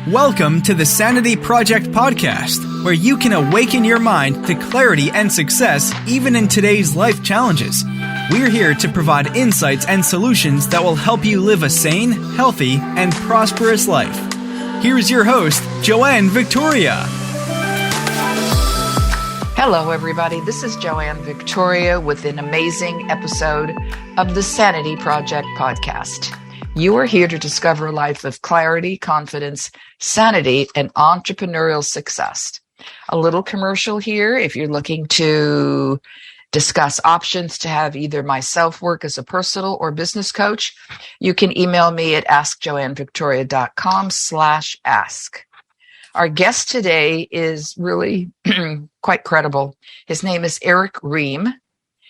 Welcome to the Sanity Project Podcast, where you can awaken your mind to clarity and success even in today's life challenges. We're here to provide insights and solutions that will help you live a sane, healthy, and prosperous life. Here's your host, Joanne Victoria. Hello, everybody. This is Joanne Victoria with an amazing episode of the Sanity Project Podcast. You are here to discover a life of clarity, confidence, sanity, and entrepreneurial success. A little commercial here. If you're looking to discuss options to have either myself work as a personal or business coach, you can email me at askjoannevictoria.com/ask. Our guest today is really quite credible. His name is Erick Rheam.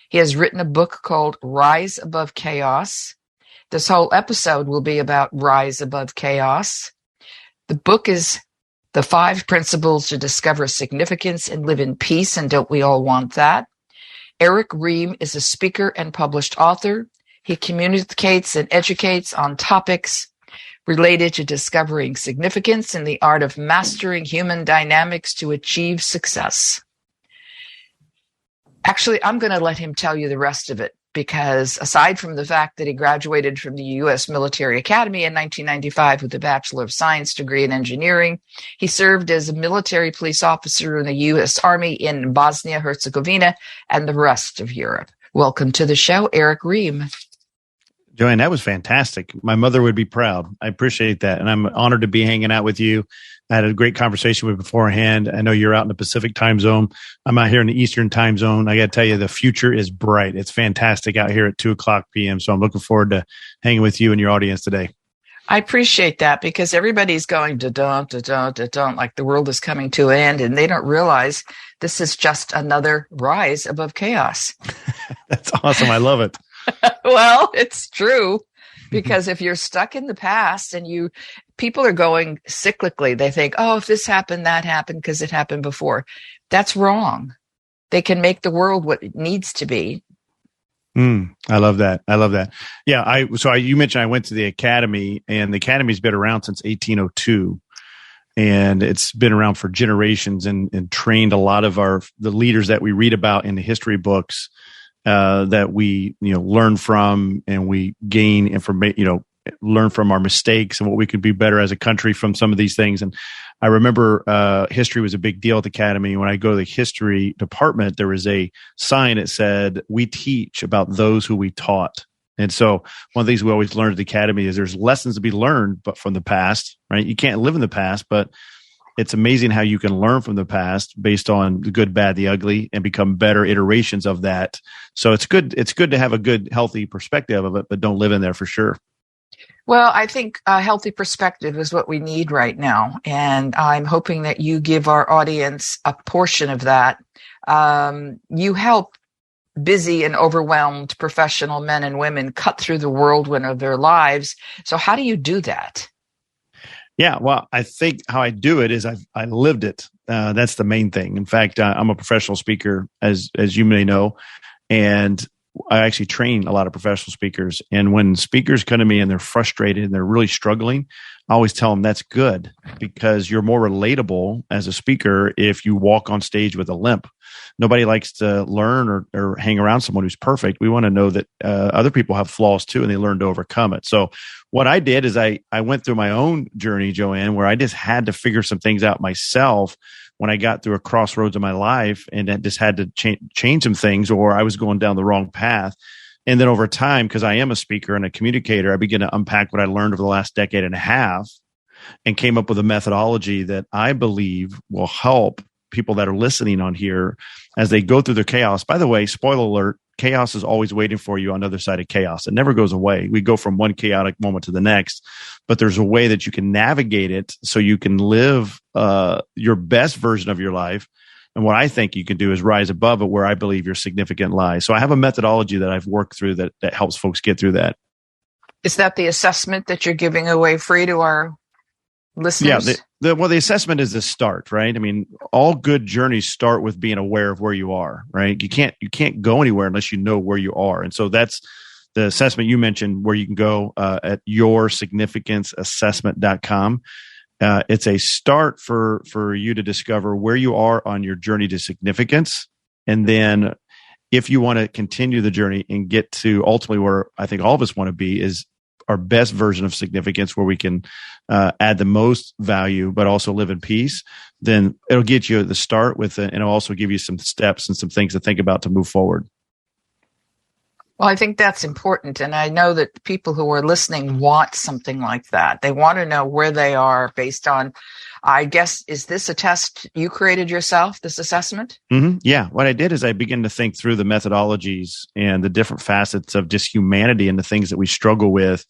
He has written a book called Rise Above Chaos. This whole episode will be about Rise Above Chaos. The book is The 5 Principles to Discover Significance and Live in Peace, and don't we all want that? Erick Rheam is a speaker and published author. He communicates and educates on topics related to discovering significance and the art of mastering human dynamics to achieve success. Actually, I'm going to let him tell you the rest of it, because aside from the fact that he graduated from the U.S. Military Academy in 1995 with a Bachelor of Science degree in engineering, he served as a military police officer in the U.S. Army in Bosnia-Herzegovina and the rest of Europe. Welcome to the show, Erick Rheam. Joanne, that was fantastic. My mother would be proud. I appreciate that. And I'm honored to be hanging out with you. I had a great conversation with you beforehand. I know you're out in the Pacific time zone. I'm out here in the Eastern time zone. I got to tell you, the future is bright. It's fantastic out here at 2:00 p.m. So I'm looking forward to hanging with you and your audience today. I appreciate that, because everybody's going da-dun, da-dun, da-dun, like the world is coming to an end, and they don't realize this is just another rise above chaos. That's awesome. I love it. Well, it's true, because if you're stuck in the past and people are going cyclically, they think, oh, if this happened, that happened because it happened before. That's wrong. They can make the world what it needs to be. I love that. Yeah. You mentioned I went to the academy, and the academy's been around since 1802. And it's been around for generations and trained a lot of the leaders that we read about in the history books. That we, learn from, and we gain information, learn from our mistakes and what we could be better as a country from some of these things. And I remember history was a big deal at the academy. When I go to the history department, there was a sign that said, "We teach about those who we taught." And so one of the things we always learn at the academy is there's lessons to be learned, but from the past, right? You can't live in the past, but it's amazing how you can learn from the past based on the good, bad, the ugly, and become better iterations of that. So it's good. It's good to have a good, healthy perspective of it, but don't live in there for sure. Well, I think a healthy perspective is what we need right now. And I'm hoping that you give our audience a portion of that. You help busy and overwhelmed professional men and women cut through the whirlwind of their lives. So how do you do that? Yeah, well, I think how I do it is I lived it. That's the main thing. In fact, I'm a professional speaker, as you may know, and I actually train a lot of professional speakers. And when speakers come to me and they're frustrated and they're really struggling, I always tell them that's good, because you're more relatable as a speaker if you walk on stage with a limp. Nobody likes to learn or hang around someone who's perfect. We want to know that other people have flaws too, and they learn to overcome it. So what I did is I went through my own journey, Joanne, where I just had to figure some things out myself when I got through a crossroads of my life, and I just had to change some things, or I was going down the wrong path. And then over time, because I am a speaker and a communicator, I began to unpack what I learned over the last decade and a half, and came up with a methodology that I believe will help people that are listening on here as they go through their chaos. By the way, spoiler alert, chaos is always waiting for you on the other side of chaos. It never goes away. We go from one chaotic moment to the next, but there's a way that you can navigate it so you can live your best version of your life. And what I think you can do is rise above it, where I believe your significant lies. So I have a methodology that I've worked through that helps folks get through that. Is that the assessment that you're giving away free to our listeners? Yeah. The assessment is the start, right? I mean, all good journeys start with being aware of where you are, right? You can't go anywhere unless you know where you are. And so that's the assessment you mentioned, where you can go at yoursignificanceassessment.com. It's a start for you to discover where you are on your journey to significance. And then if you want to continue the journey and get to ultimately where I think all of us want to be is our best version of significance, where we can add the most value, but also live in peace, then it'll get you at the start with it. And it'll also give you some steps and some things to think about to move forward. Well, I think that's important. And I know that people who are listening want something like that. They want to know where they are based on, I guess, is this a test you created yourself, this assessment? Mm-hmm. Yeah. What I did is I began to think through the methodologies and the different facets of just humanity and the things that we struggle with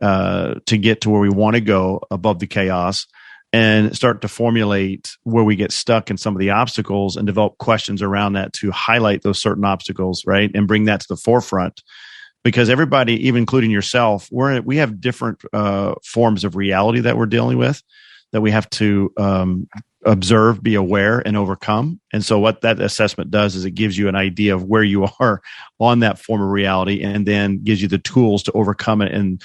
to get to where we want to go above the chaos, and start to formulate where we get stuck in some of the obstacles and develop questions around that to highlight those certain obstacles, right? And bring that to the forefront. Because everybody, even including yourself, we have different forms of reality that we're dealing with that we have to observe, be aware, and overcome. And so what that assessment does is it gives you an idea of where you are on that form of reality, and then gives you the tools to overcome it in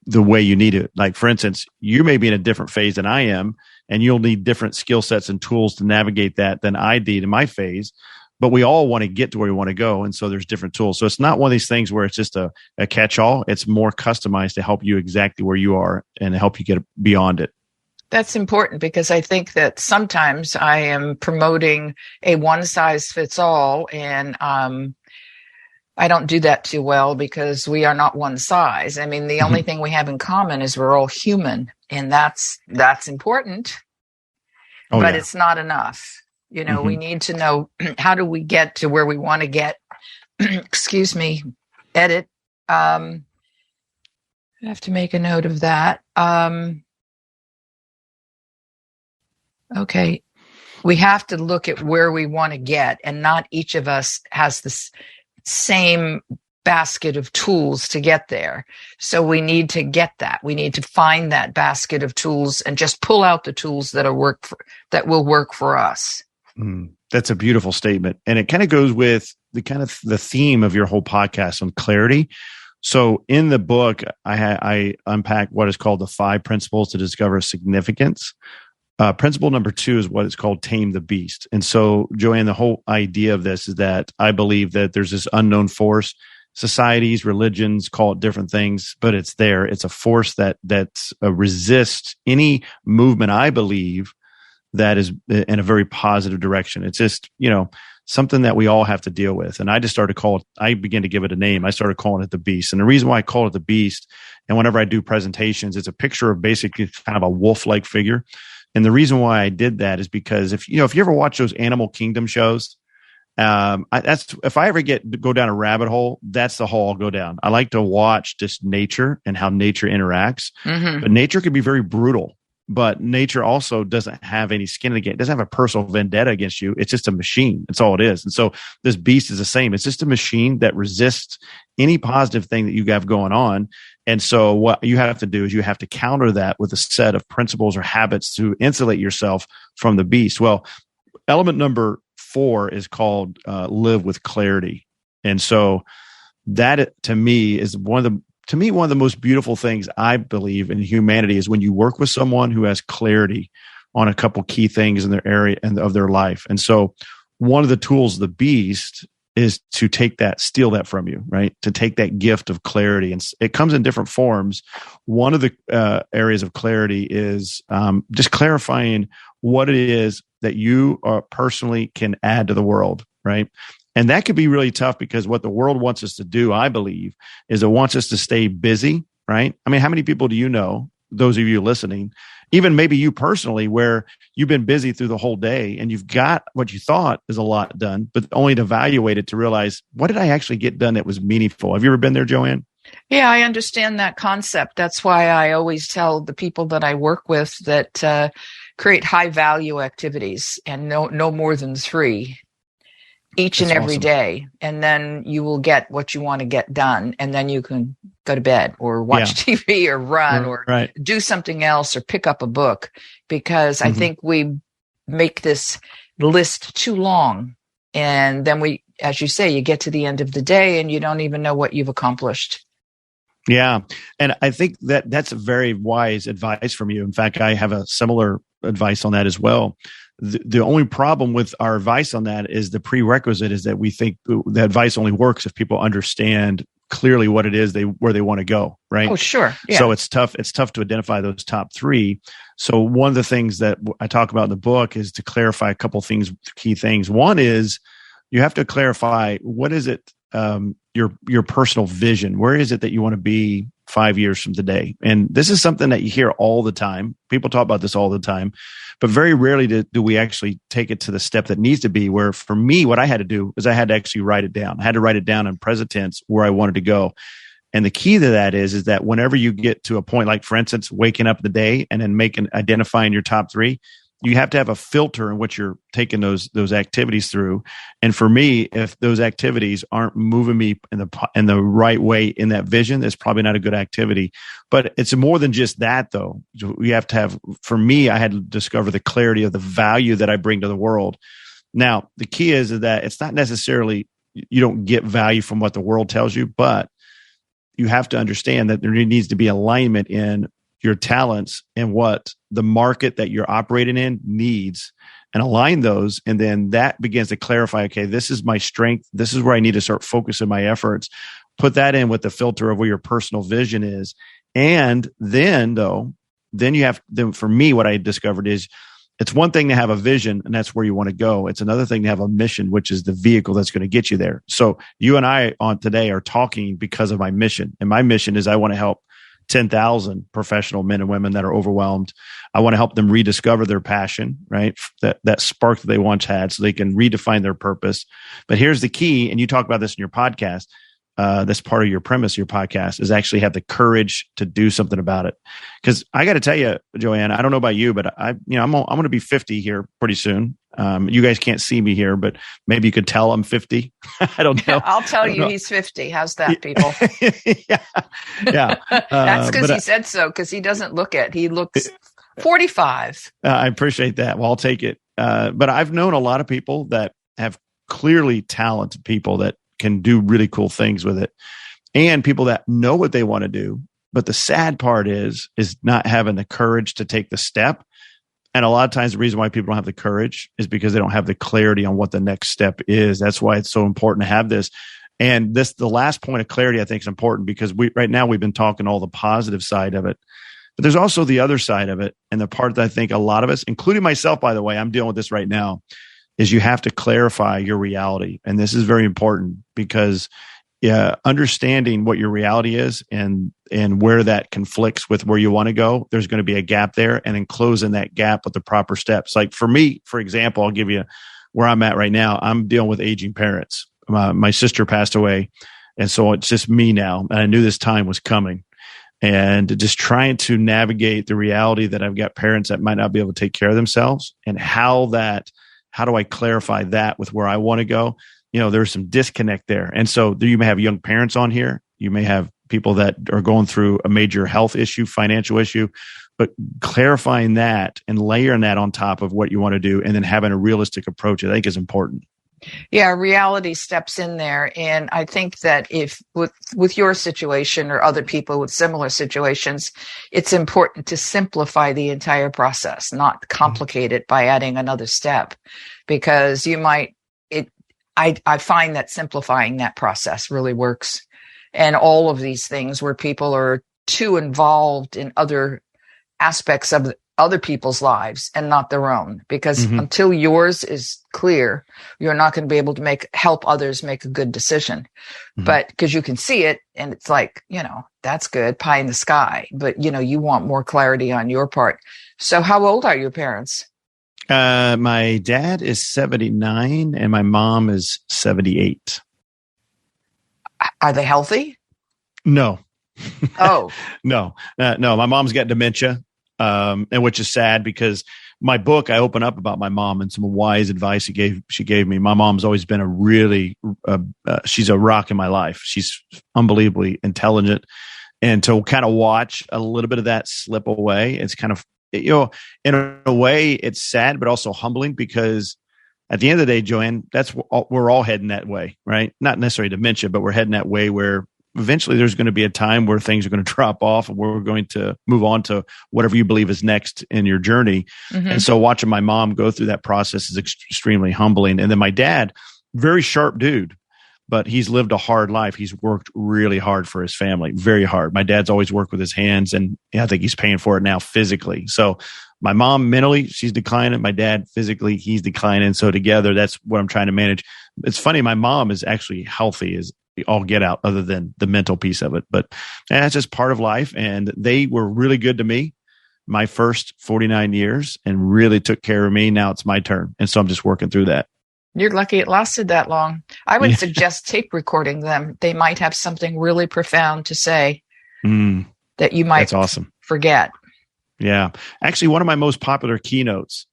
the way you need it. Like, for instance, you may be in a different phase than I am, and you'll need different skill sets and tools to navigate that than I did in my phase. But we all want to get to where we want to go. And so there's different tools. So it's not one of these things where it's just a catch-all. It's more customized to help you exactly where you are and help you get beyond it. That's important, because I think that sometimes I am promoting a one-size-fits-all, and I don't do that too well, because we are not one size. I mean, the only thing we have in common is we're all human, and that's important, but it's not enough. You know, we need to know, how do we get to where we want to get? Excuse me, edit. I have to make a note of that. Okay. We have to look at where we want to get, and not each of us has this same basket of tools to get there. So we need to get that. We need to find that basket of tools and just pull out the tools that will work for us. That's a beautiful statement. And it kind of goes with the theme of your whole podcast on clarity. So in the book, I unpack what is called the 5 principles to discover significance. Principle number 2 is what is called tame the beast. And so, Joanne, the whole idea of this is that I believe that there's this unknown force. Societies, religions call it different things, but it's there. It's a force that resists any movement, I believe, that is in a very positive direction. It's just, something that we all have to deal with. And I just I began to give it a name. I started calling it the beast. And the reason why I call it the beast, and whenever I do presentations, it's a picture of basically kind of a wolf-like figure. And the reason why I did that is because if you ever watch those Animal Kingdom shows, if I ever go down a rabbit hole, that's the hole I'll go down. I like to watch just nature and how nature interacts. But nature can be very brutal. But nature also doesn't have any skin in the game. It doesn't have a personal vendetta against you. It's just a machine. That's all it is. And so this beast is the same. It's just a machine that resists any positive thing that you have going on. And so what you have to do is you have to counter that with a set of principles or habits to insulate yourself from the beast. Well, element number 4 is called live with clarity. And so that, to me, is one of the most beautiful things I believe in humanity is when you work with someone who has clarity on a couple key things in their area and of their life. And so one of the tools of the beast is to steal that from you, right? To take that gift of clarity. And it comes in different forms. One of the areas of clarity is just clarifying what it is that you personally can add to the world, right? And that could be really tough, because what the world wants us to do, I believe, is it wants us to stay busy, right? I mean, how many people do you know, those of you listening, even maybe you personally, where you've been busy through the whole day and you've got what you thought is a lot done, but only to evaluate it to realize, what did I actually get done that was meaningful? Have you ever been there, Joanne? Yeah, I understand that concept. That's why I always tell the people that I work with that create high value activities, and no more than 3. Each and every day, and then you will get what you want to get done, and then you can go to bed or watch TV or run or do something else or pick up a book, because I think we make this list too long, and then we, as you say, you get to the end of the day and you don't even know what you've accomplished. Yeah. And I think that that's a very wise advice from you. In fact, I have a similar advice on that as well. The only problem with our advice on that is the prerequisite is that we think the advice only works if people understand clearly what it is where they want to go, right? Oh, sure. Yeah. So it's tough to identify those top three. So one of the things that I talk about in the book is to clarify a couple things, key things. One is you have to clarify what is it, your personal vision. Where is it that you want to be 5 years from today? And this is something that you hear all the time. People talk about this all the time, but very rarely do we actually take it to the step that needs to be. Where for me, what I had to do is I had to actually write it down. I had to write it down in present tense where I wanted to go. And the key to that is that whenever you get to a point, like for instance, waking up the day and then identifying your top three, you have to have a filter in which you're taking those activities through. And for me, if those activities aren't moving me in the right way in that vision, it's probably not a good activity. But it's more than just that, though. You have to have. For me, I had to discover the clarity of the value that I bring to the world. Now, the key is that it's not necessarily you don't get value from what the world tells you, but you have to understand that there needs to be alignment in your talents and what the market that you're operating in needs, and align those. And then that begins to clarify, okay, this is my strength. This is where I need to start focusing my efforts. Put that in with the filter of where your personal vision is. And then for me, what I discovered is it's one thing to have a vision and that's where you want to go. It's another thing to have a mission, which is the vehicle that's going to get you there. So you and I on today are talking because of my mission. And my mission is I want to help 10,000 professional men and women that are overwhelmed. I want to help them rediscover their passion, right? That spark that they once had so they can redefine their purpose. But here's the key, and you talk about this in your podcast. That's part of your premise of your podcast is actually have the courage to do something about it. Because I got to tell you, Joanne, I don't know about you, but I'm going to be 50 here pretty soon. You guys can't see me here, but maybe you could tell I'm 50. I don't know. I'll tell you he's 50. How's that, people? yeah. That's because he said so, because he doesn't he looks 45. I appreciate that. Well, I'll take it. But I've known a lot of people that have clearly talented people that can do really cool things with it, and people that know what they want to do. But the sad part is not having the courage to take the step. And a lot of times the reason why people don't have the courage is because they don't have the clarity on what the next step is. That's why it's so important to have this. And the last point of clarity, I think, is important because right now we've been talking all the positive side of it, but there's also the other side of it. And the part that I think a lot of us, including myself, by the way, I'm dealing with this right now, is you have to clarify your reality. And this is very important because understanding what your reality is and where that conflicts with where you want to go, there's going to be a gap there, and then closing that gap with the proper steps. Like for me, for example, I'll give you where I'm at right now. I'm dealing with aging parents. My sister passed away, and so it's just me now. And I knew this time was coming. And just trying to navigate the reality that I've got parents that might not be able to take care of themselves, and how do I clarify that with where I want to go? There's some disconnect there. And so you may have young parents on here. You may have people that are going through a major health issue, financial issue, but clarifying that and layering that on top of what you want to do, and then having a realistic approach, I think is important. Yeah, reality steps in there. And I think that if with your situation or other people with similar situations, it's important to simplify the entire process, not complicate it by adding another step, because I find that simplifying that process really works. And all of these things where people are too involved in other aspects of other people's lives and not their own, because until yours is clear, you're not going to be able to help others make a good decision. But because you can see it and it's like, that's good, pie in the sky, but you want more clarity on your part. So how old are your parents? My dad is 79 and my mom is 78. Are they healthy? No. Oh, no. My mom's got dementia. And which is sad because my book, I open up about my mom and some wise advice she gave me. My mom's always been a really, she's a rock in my life. She's unbelievably intelligent. And to kind of watch a little bit of that slip away, it's kind of, in a way it's sad, but also humbling, because at the end of the day, Joanne, we're all heading that way, right? Not necessarily dementia, but we're heading that way where eventually there's going to be a time where things are going to drop off and we're going to move on to whatever you believe is next in your journey. Mm-hmm. And so watching my mom go through that process is extremely humbling. And then my dad, very sharp dude, but he's lived a hard life. He's worked really hard for his family, very hard. My dad's always worked with his hands, and I think he's paying for it now physically. So my mom mentally, she's declining. My dad physically, he's declining. So together, that's what I'm trying to manage. It's funny. My mom is actually healthy as all get out, other than the mental piece of it. But that's just part of life. And they were really good to me my first 49 years and really took care of me. Now it's my turn. And so I'm just working through that. You're lucky it lasted that long. I would suggest tape recording them. They might have something really profound to say that you might forget. Yeah. Actually, one of my most popular keynotes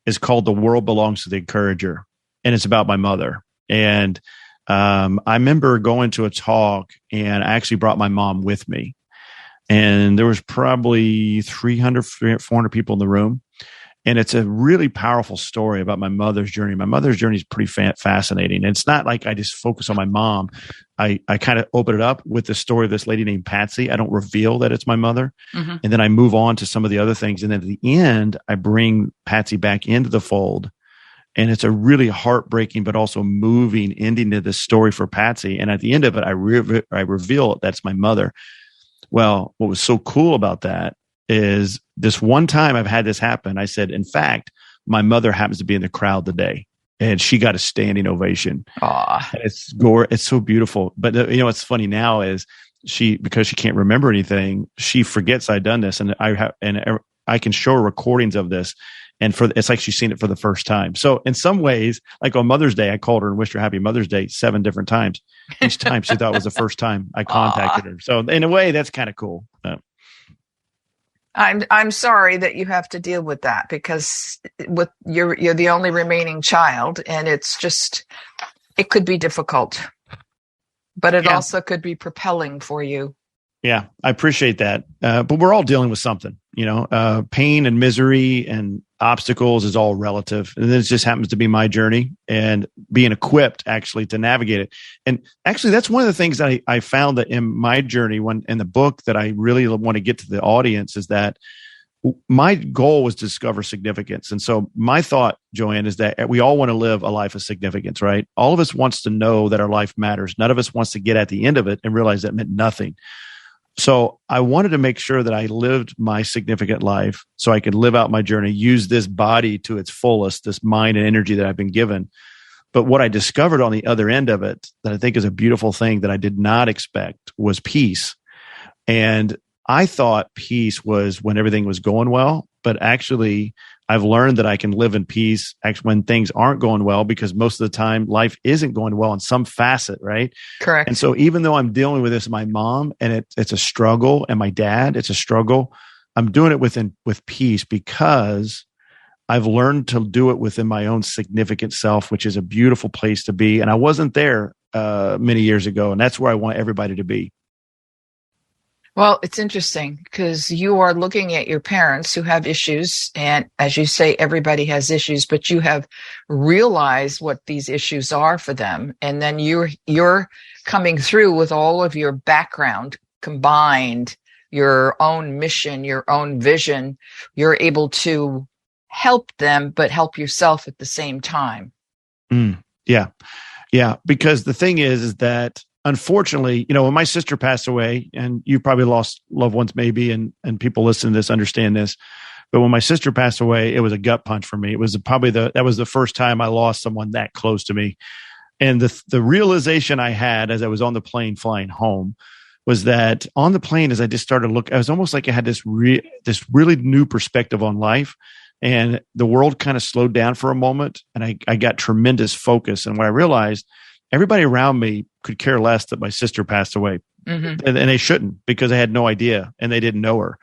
is called The World Belongs to the Encourager. And it's about my mother. And I remember going to a talk, and I actually brought my mom with me. And there was probably 300, 400 people in the room. And it's a really powerful story about my mother's journey. My mother's journey is pretty fascinating. And it's not like I just focus on my mom. I kind of open it up with the story of this lady named Patsy. I don't reveal that it's my mother. Mm-hmm. And then I move on to some of the other things. And then at the end, I bring Patsy back into the fold. And it's a really heartbreaking, but also moving ending to this story for Patsy. And at the end of it, I reveal that's my mother. Well, what was so cool about that is this one time I've had this happen. I said, in fact, my mother happens to be in the crowd today, and she got a standing ovation. It's so beautiful. But what's funny now is because she can't remember anything, she forgets I'd done this, and I can show her recordings of this. And it's like she's seen it for the first time. So in some ways, like on Mother's Day, I called her and wished her happy Mother's Day 7 different times. Each time she thought it was the first time I contacted her. So in a way, that's kind of cool. I'm sorry that you have to deal with that, because you're the only remaining child, and it could be difficult, but it also could be propelling for you. Yeah, I appreciate that. But we're all dealing with something, pain and misery and obstacles is all relative. And this just happens to be my journey and being equipped actually to navigate it. And actually, that's one of the things that I found that in my journey, in the book that I really want to get to the audience, is that my goal was to discover significance. And so my thought, Joanne, is that we all want to live a life of significance, right? All of us wants to know that our life matters. None of us wants to get at the end of it and realize that meant nothing. So I wanted to make sure that I lived my significant life so I could live out my journey, use this body to its fullest, this mind and energy that I've been given. But what I discovered on the other end of it that I think is a beautiful thing that I did not expect was peace. And I thought peace was when everything was going well, but actually I've learned that I can live in peace actually when things aren't going well, because most of the time life isn't going well in some facet, right? Correct. And so even though I'm dealing with this, my mom, and it's a struggle, and my dad, it's a struggle, I'm doing it with peace, because I've learned to do it within my own significant self, which is a beautiful place to be. And I wasn't there many years ago, and that's where I want everybody to be. Well, it's interesting because you are looking at your parents who have issues. And as you say, everybody has issues, but you have realized what these issues are for them. And then you're coming through with all of your background combined, your own mission, your own vision. You're able to help them, but help yourself at the same time. Yeah. Because the thing is that, unfortunately, when my sister passed away, and you probably lost loved ones maybe, and people listening to this understand this, but when my sister passed away, it was a gut punch for me. It was that was the first time I lost someone that close to me. And the realization I had as I was on the plane flying home was that on the plane, as I just started to look, I was almost like I had this really new perspective on life. And the world kind of slowed down for a moment, and I got tremendous focus. And what I realized, everybody around me could care less that my sister passed away. Mm-hmm. And they shouldn't, because I had no idea and they didn't know her.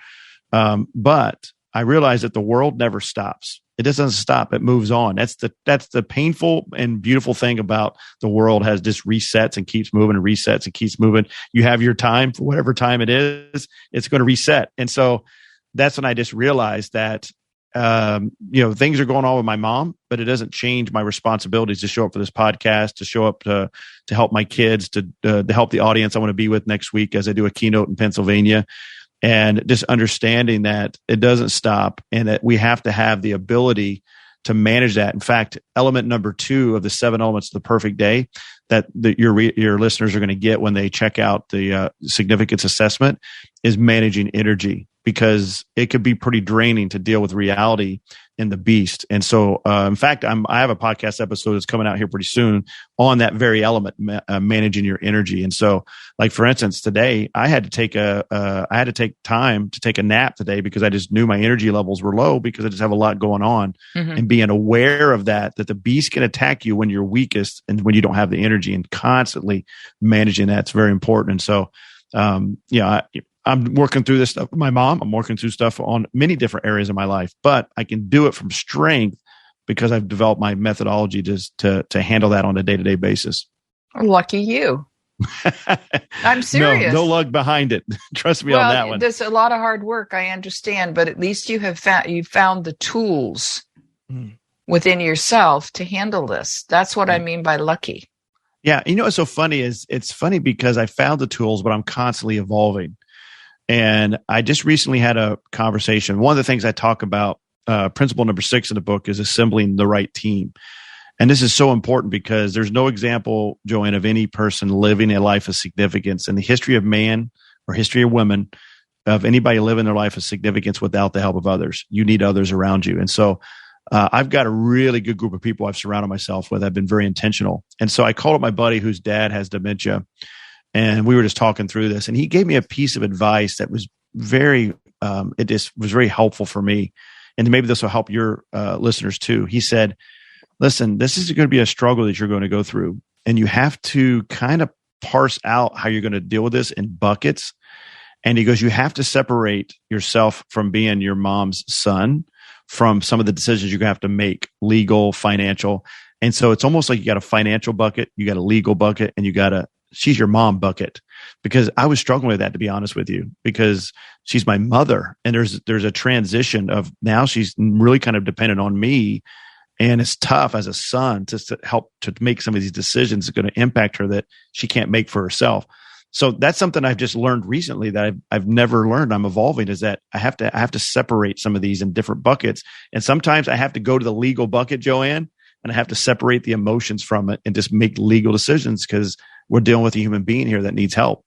But I realized that the world never stops. It doesn't stop. It moves on. That's the painful and beautiful thing about the world, has just resets and keeps moving and resets and keeps moving. You have your time for whatever time it is, it's going to reset. And so that's when I just realized that things are going on with my mom, but it doesn't change my responsibilities to show up for this podcast, to show up to help my kids, to help the audience I want to be with next week as I do a keynote in Pennsylvania. And just understanding that it doesn't stop and that we have to have the ability to manage that. In fact, element number 2 of the 7 elements of the perfect day that your listeners are going to get when they check out the significance assessment is managing energy, because it could be pretty draining to deal with reality in the beast. And so, in fact, I have a podcast episode that's coming out here pretty soon on that very element, managing your energy. And so, like for instance, today I had to take time to take a nap today because I just knew my energy levels were low because I just have a lot going on. And being aware of that the beast can attack you when you're weakest and when you don't have the energy, and constantly managing that's very important. And so, I'm working through this stuff with my mom. I'm working through stuff on many different areas of my life, but I can do it from strength because I've developed my methodology to handle that on a day-to-day basis. Lucky you. I'm serious. No luck behind it. Trust me on that one. There's a lot of hard work, I understand, but at least you found the tools within yourself to handle this. That's what I mean by lucky. Yeah. You know what's so funny is it's funny because I found the tools, but I'm constantly evolving. And I just recently had a conversation. One of the things I talk about, principle number 6 in the book, is assembling the right team. And this is so important because there's no example, Joanne, of any person living a life of significance in the history of man or history of women, of anybody living their life of significance without the help of others. You need others around you. And so I've got a really good group of people I've surrounded myself with. I've been very intentional. And so I called up my buddy whose dad has dementia. And we were just talking through this, and he gave me a piece of advice that was very helpful for me. And maybe this will help your listeners too. He said, listen, this is going to be a struggle that you're going to go through, and you have to kind of parse out how you're going to deal with this in buckets. And he goes, you have to separate yourself from being your mom's son from some of the decisions you're going to have to make, legal, financial. And so it's almost like you got a financial bucket, you got a legal bucket, and you got a she's your mom bucket, because I was struggling with that, to be honest with you, because she's my mother, and there's a transition of now she's really kind of dependent on me, and it's tough as a son to help to make some of these decisions that are going to impact her that she can't make for herself. So that's something I've just learned recently that I've never learned. I'm evolving, is that I have to separate some of these in different buckets, and sometimes I have to go to the legal bucket, Joanne, and I have to separate the emotions from it and just make legal decisions because we're dealing with a human being here that needs help.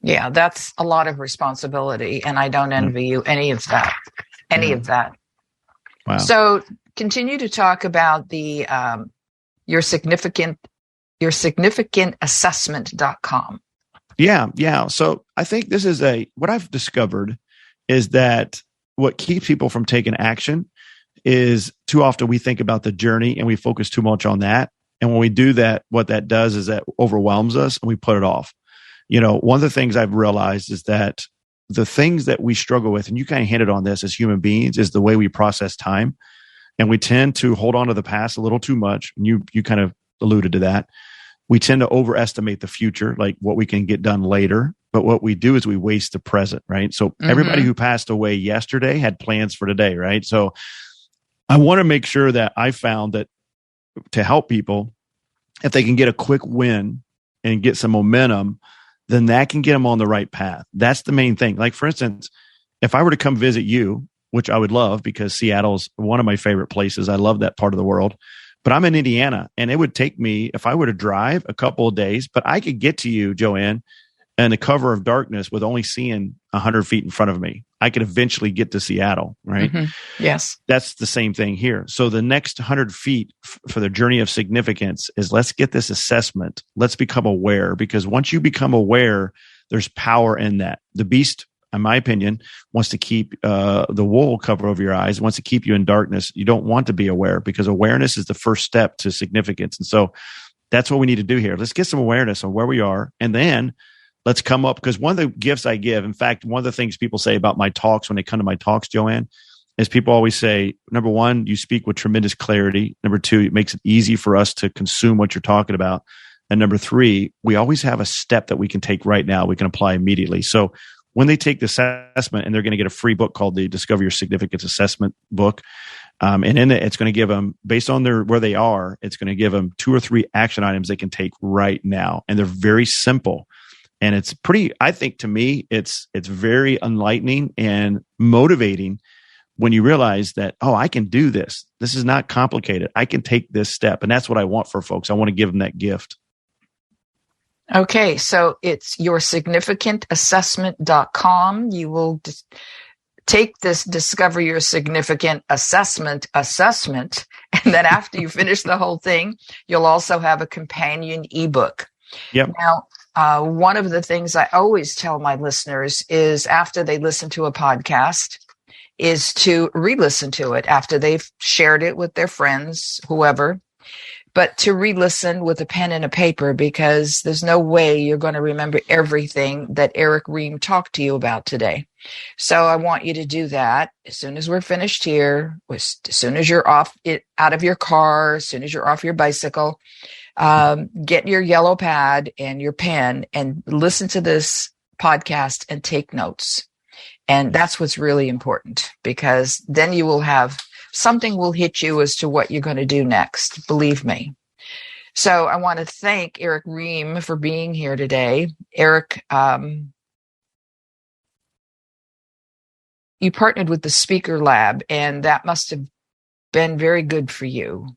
Yeah, that's a lot of responsibility, and I don't envy you any of that. Wow. So continue to talk about the your significant assessment.com. Yeah. So I think this is what I've discovered is that what keeps people from taking action is too often we think about the journey and we focus too much on that. And when we do that, what that does is that overwhelms us and we put it off. One of the things I've realized is that the things that we struggle with, and you kind of hinted on this as human beings, is the way we process time. And we tend to hold on to the past a little too much. And you kind of alluded to that. We tend to overestimate the future, like what we can get done later. But what we do is we waste the present, right? So everybody who passed away yesterday had plans for today, right? So I want to make sure that I found that to help people, if they can get a quick win and get some momentum, then that can get them on the right path. That's the main thing. Like, for instance, if I were to come visit you, which I would love because Seattle's one of my favorite places. I love that part of the world. But I'm in Indiana, and it would take me, if I were to drive, a couple of days, but I could get to you, Joanne, in the cover of darkness with only seeing 100 feet in front of me. I could eventually get to Seattle, right? Yes. That's the same thing here. So the next 100 feet for the journey of significance is, let's get this assessment. Let's become aware, because once you become aware, there's power in that. The beast, in my opinion, wants to keep the wool cover over your eyes, wants to keep you in darkness. You don't want to be aware, because awareness is the first step to significance. And so that's what we need to do here. Let's get some awareness on where we are, and then let's come up, because one of the gifts I give, in fact, one of the things people say about my talks when they come to my talks, Joanne, is people always say, number one, you speak with tremendous clarity. Number two, it makes it easy for us to consume what you're talking about. And number three, we always have a step that we can take right now, we can apply immediately. So when they take the assessment, and they're going to get a free book called the Discover Your Significance Assessment book. And in it, it's going to give them, based on where they are, it's going to give them 2 or 3 action items they can take right now. And they're very simple. And it's pretty, I think to me, it's very enlightening and motivating when you realize that, oh, I can do this. This is not complicated. I can take this step. And that's what I want for folks. I want to give them that gift. Okay. So it's yoursignificantassessment.com. You will take this Discover Your Significant Assessment. And then after you finish the whole thing, you'll also have a companion ebook. Yep. Now, one of the things I always tell my listeners is after they listen to a podcast is to re-listen to it after they've shared it with their friends, whoever, but to re-listen with a pen and a paper, because there's no way you're going to remember everything that Erick Rheam talked to you about today. So I want you to do that as soon as we're finished here, as soon as you're out of your car, as soon as you're off your bicycle, get your yellow pad and your pen and listen to this podcast and take notes. And that's what's really important, because then you will have something will hit you as to what you're going to do next. Believe me. So I want to thank Erick Rheam for being here today. Erick, you partnered with the Speaker Lab, and that must have been very good for you.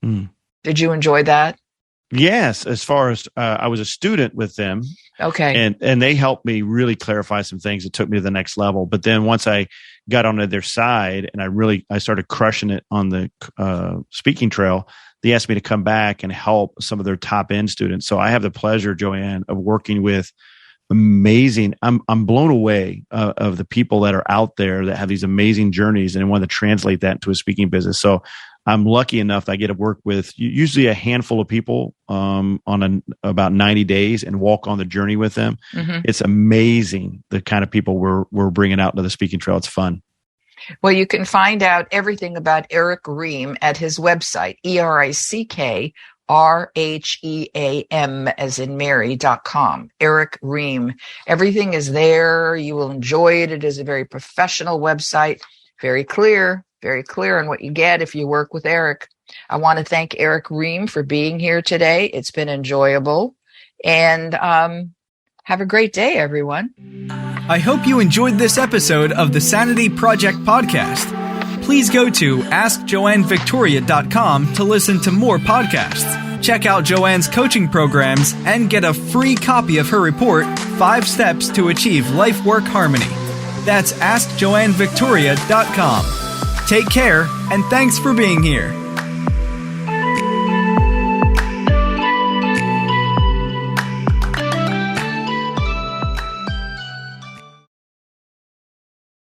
Mm. Did you enjoy that? Yes, as far as I was a student with them. Okay. And they helped me really clarify some things that took me to the next level. But then once I got onto their side and I started crushing it on the speaking trail, they asked me to come back and help some of their top end students. So I have the pleasure, Joanne, of working with amazing. I'm blown away of the people that are out there that have these amazing journeys and want to translate that into a speaking business. So I'm lucky enough that I get to work with usually a handful of people on about 90 days and walk on the journey with them. Mm-hmm. It's amazing the kind of people we're bringing out to the speaking trail. It's fun. Well, you can find out everything about Erick Rheam at his website, ERICKRHEAM as in Mary.com. Erick Rheam. Everything is there. You will enjoy it. It is a very professional website, very clear on what you get if you work with Erick. I want to thank Erick Rheam for being here today. It's been enjoyable. And have a great day, everyone. I hope you enjoyed this episode of the Sanity Project Podcast. Please go to AskJoanneVictoria.com to listen to more podcasts. Check out Joanne's coaching programs and get a free copy of her report, 5 Steps to Achieve Life-Work Harmony. That's AskJoanneVictoria.com. Take care, and thanks for being here.